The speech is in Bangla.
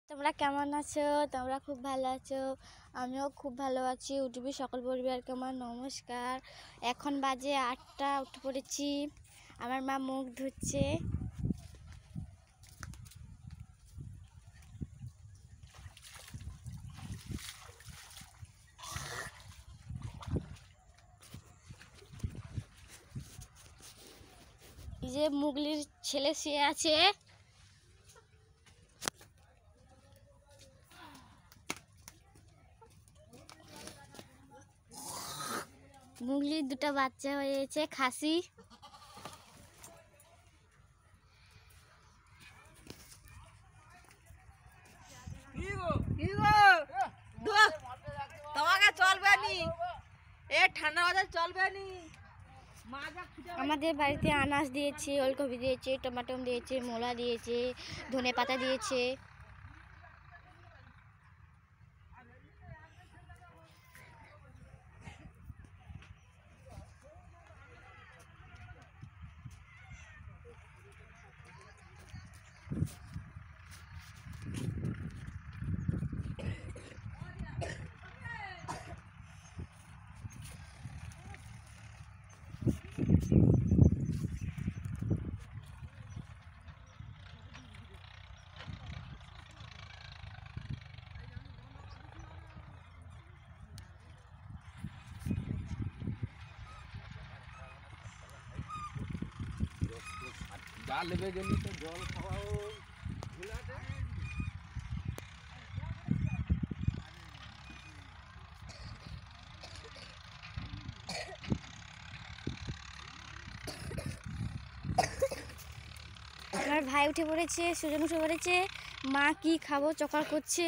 তোমরা কেমন আছো? তোমরা খুব ভালো আছো? আমিও খুব ভালো আছি। ইউটিউবে সকল পরিবারকে আমার নমস্কার। এখন বাজে ৮টা, উঠে পড়েছি। আমার মা মুখ ধুচ্ছে। এই যে মুগলির ছেলে শুয়ে আছে। মুগলির দুটো বাচ্চা হয়েছে, খাসি। তোমাকে চলবে নি, এ ঠান্ডা বাজার চলবে নি। আমাদের বাড়িতে আনাজ দিয়েছে, ওলকপি দিয়েছে, টমাটো দিয়েছে, মূলা দিয়েছে, ধনে পাতা দিয়েছে। যা লেগে গেলি তো জল খাওয়াও ভুলাতে। আমার ভাই উঠে পড়েছে, সুজন উঠে পড়েছে। মা কি খাবো চকার করছে।